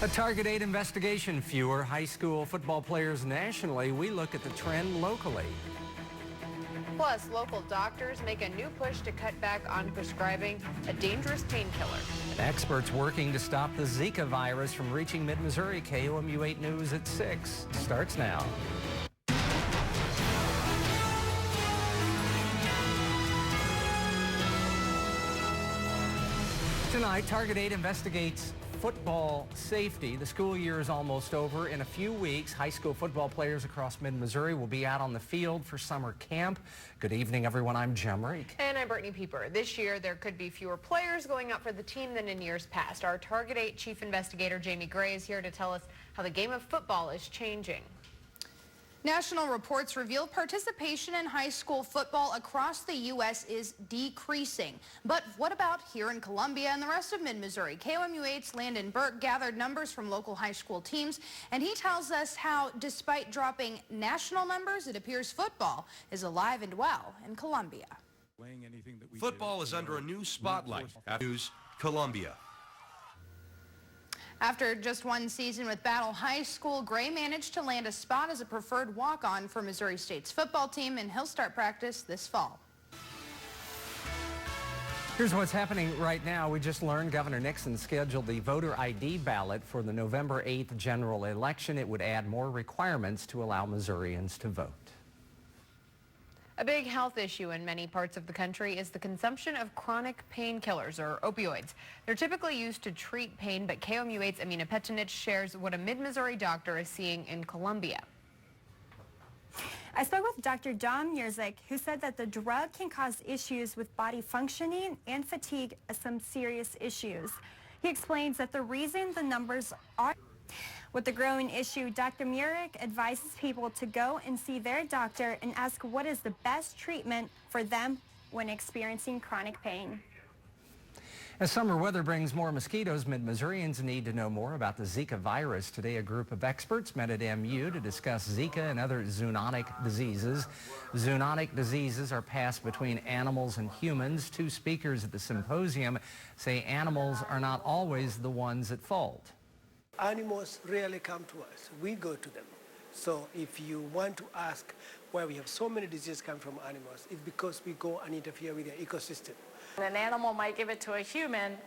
A Target 8 investigation. Fewer high school football players nationally. We look at the trend locally. Plus, local doctors make a new push to cut back on prescribing a dangerous painkiller. And experts working to stop the Zika virus from reaching mid-Missouri. KOMU 8 News at 6 starts now. Tonight, Target 8 investigates football safety. The school year is almost over. In a few weeks, high school football players across mid-Missouri will be out on the field for summer camp. Good evening, everyone. I'm Jem Reek. And I'm Brittany Pieper. This year, there could be fewer players going out for the team than in years past. Our Target 8 chief investigator, Jamie Gray, is here to tell us how the game of football is changing. National reports reveal participation in high school football across the U.S. is decreasing. But what about here in Columbia and the rest of mid-Missouri? KOMU 8's Landon Burke gathered numbers from local high school teams, and he tells us how, despite dropping national numbers, it appears football is alive and well in Columbia. Football is under a new spotlight. News, Columbia. After just one season with Battle High School, Gray managed to land a spot as a preferred walk-on for Missouri State's football team, and he'll start practice this fall. Here's what's happening right now. We just learned Governor Nixon scheduled the voter ID ballot for the November 8th general election. It would add more requirements to allow Missourians to vote. A big health issue in many parts of the country is the consumption of chronic painkillers, or opioids. They're typically used to treat pain, but KOMU 8's Amina Petinich shares what a mid-Missouri doctor is seeing in Columbia. I spoke with Dr. Dom Mierzik, who said that the drug can cause issues with body functioning and fatigue as some serious issues. He explains that the reason the numbers are with the growing issue, Dr. Mierzik advises people to go and see their doctor and ask what is the best treatment for them when experiencing chronic pain. As summer weather brings more mosquitoes, mid-Missourians need to know more about the Zika virus. Today, a group of experts met at MU to discuss Zika and other zoonotic diseases. Zoonotic diseases are passed between animals and humans. Two speakers at the symposium say animals are not always the ones at fault. Animals rarely come to us. We go to them. So if you want to ask why we have so many diseases come from animals, it's because we go and interfere with their ecosystem. An animal might give it to a human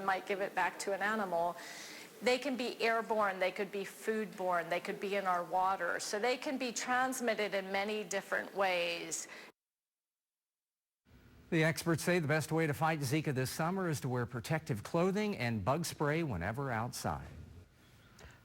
might give it back to an animal. They can be airborne, they could be foodborne, they could be in our water. So they can be transmitted in many different ways. The experts say the best way to fight Zika this summer is to wear protective clothing and bug spray whenever outside.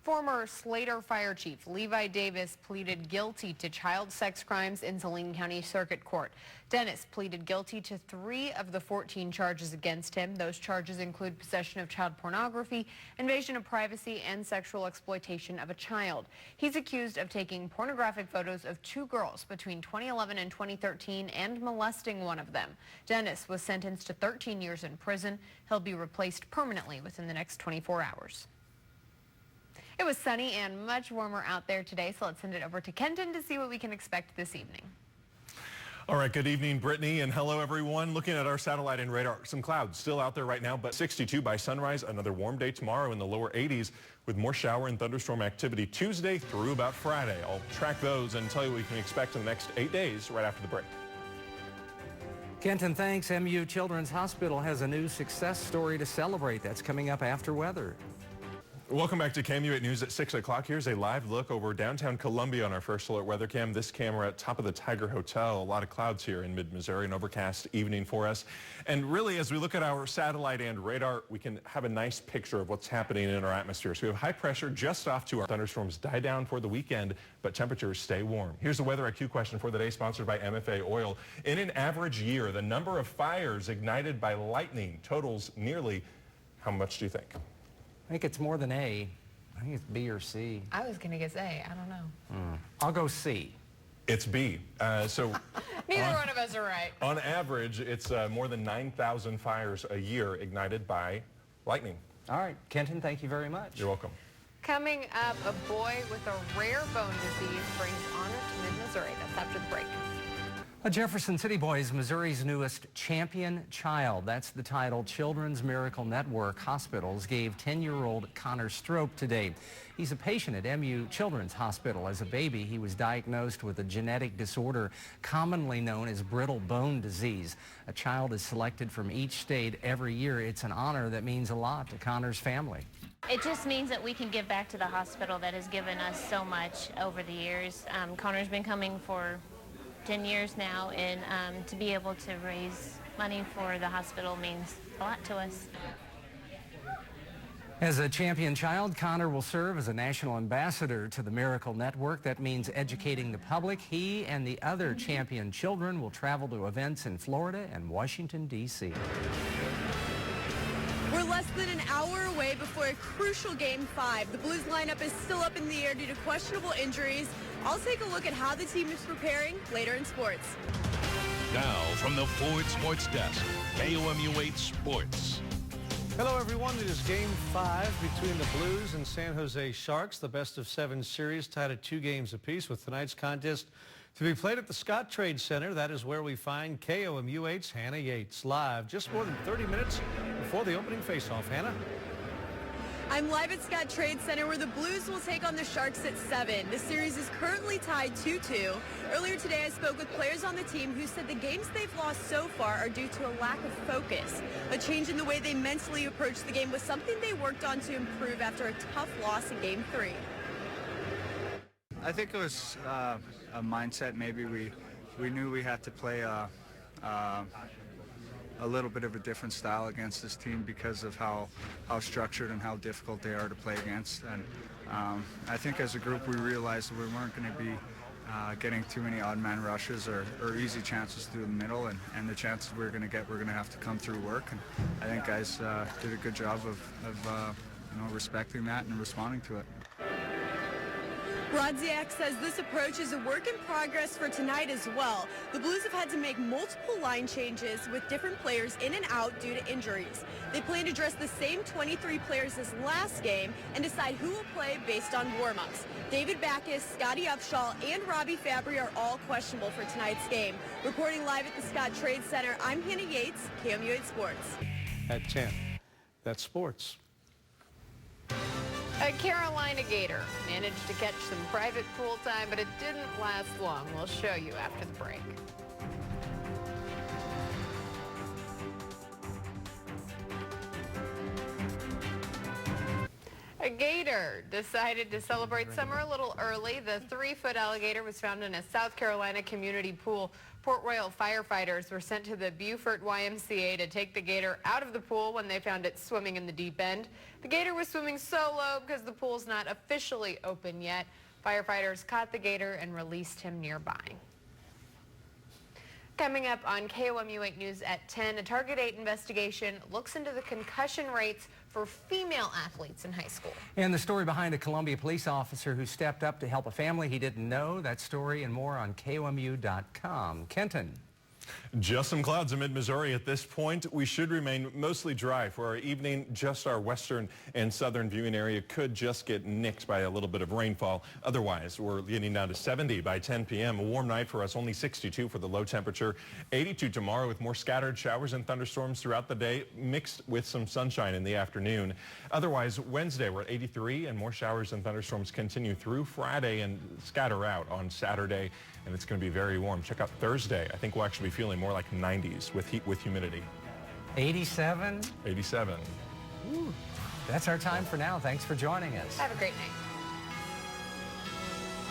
Former Slater Fire Chief Levi Davis pleaded guilty to child sex crimes in Saline County Circuit Court. Dennis pleaded guilty to 3 of the 14 charges against him. Those charges include possession of child pornography, invasion of privacy, and sexual exploitation of a child. He's accused of taking pornographic photos of 2 girls between 2011 and 2013 and molesting one of them. Dennis was sentenced to 13 years in prison. He'll be replaced permanently within the next 24 hours. It was sunny and much warmer out there today, so let's send it over to Kenton to see what we can expect this evening. All right, good evening, Brittany, and hello, everyone. Looking at our satellite and radar, some clouds still out there right now, but 62 by sunrise. Another warm day tomorrow in the lower 80s with more shower and thunderstorm activity Tuesday through about Friday. I'll track those and tell you what we can expect in the next 8 days right after the break. Kenton, thanks. MU Children's Hospital has a new success story to celebrate. That's coming up after weather. Welcome back to KOMU 8 News at 6 o'clock. Here's a live look over downtown Columbia on our First Alert weather cam. This camera at top of the Tiger Hotel. A lot of clouds here in mid-Missouri, an overcast evening for us. And really, as we look at our satellite and radar, we can have a nice picture of what's happening in our atmosphere. So we have high pressure just off to our thunderstorms die down for the weekend, but temperatures stay warm. Here's the Weather IQ question for the day, sponsored by MFA Oil. In an average year, the number of fires ignited by lightning totals nearly how much do you think? I think it's more than A. I think it's B or C. I was going to guess A. I don't know. I'll go C. It's B. Neither one of us are right. On average, it's more than 9,000 fires a year ignited by lightning. All right, Kenton, thank you very much. You're welcome. Coming up, a boy with a rare bone disease brings honor to mid-Missouri. That's after the break. A Jefferson City boy is Missouri's newest champion child. That's the title Children's Miracle Network Hospitals gave 10-year-old Connor Strope today. He's a patient at MU Children's Hospital. As a baby, he was diagnosed with a genetic disorder commonly known as brittle bone disease. A child is selected from each state every year. It's an honor that means a lot to Connor's family. It just means that we can give back to the hospital that has given us so much over the years. Connor's been coming for 10 years now, and to be able to raise money for the hospital means a lot to us. As a champion child, Connor will serve as a national ambassador to the Miracle Network. That means educating the public. He and the other champion children will travel to events in Florida and Washington, D.C. We're less than an hour away before a crucial Game 5. The Blues lineup is still up in the air due to questionable injuries. I'll take a look at how the team is preparing later in sports. Now from the Ford Sports Desk, KOMU 8 Sports. Hello, everyone. It is Game 5 between the Blues and San Jose Sharks. The best-of-7 series tied at 2 games apiece, with tonight's contest to be played at the Scott Trade Center. That is where we find KOMU 8's Hannah Yates live just more than 30 minutes before the opening faceoff. Hannah? I'm live at Scott Trade Center, where the Blues will take on the Sharks at 7. The series is currently tied 2-2. Earlier today, I spoke with players on the team who said the games they've lost so far are due to a lack of focus. A change in the way they mentally approach the game was something they worked on to improve after a tough loss in Game 3. I think it was a mindset. Maybe we knew we had to play a little bit of a different style against this team because of how structured and how difficult they are to play against. And I think as a group we realized that we weren't going to be getting too many odd man rushes or easy chances through the middle, and the chances we're going to get, we're going to have to come through work. And I think guys did a good job of respecting that and responding to it. Rodziak says this approach is a work in progress for tonight as well. The Blues have had to make multiple line changes with different players in and out due to injuries. They plan to dress the same 23 players as last game and decide who will play based on warm-ups. David Backus, Scotty Upshaw, and Robbie Fabry are all questionable for tonight's game. Reporting live at the Scott Trade Center, I'm Hannah Yates, KOMU 8 Sports. At 10. That's sports. A Carolina Gator managed to catch some private pool time, but it didn't last long. We'll show you after the break. A gator decided to celebrate summer a little early. The 3-foot alligator was found in a South Carolina community pool. Port Royal firefighters were sent to the Beaufort YMCA to take the gator out of the pool when they found it swimming in the deep end. The gator was swimming solo because the pool's not officially open yet. Firefighters caught the gator and released him nearby. Coming up on KOMU 8 News at 10, a Target 8 investigation looks into the concussion rates for female athletes in high school. And the story behind a Columbia police officer who stepped up to help a family he didn't know. That story and more on KOMU.com. Kenton. Just some clouds in mid-Missouri at this point. We should remain mostly dry for our evening. Just our western and southern viewing area could just get nicked by a little bit of rainfall. Otherwise, we're getting down to 70 by 10 p.m. A warm night for us, only 62 for the low temperature. 82 tomorrow with more scattered showers and thunderstorms throughout the day, mixed with some sunshine in the afternoon. Otherwise, Wednesday we're at 83 and more showers and thunderstorms continue through Friday and scatter out on Saturday. And it's going to be very warm. Check out Thursday. I think we'll actually be feeling more like 90s with heat with humidity. 87? 87. Ooh. That's our time for now. Thanks for joining us. Have a great night.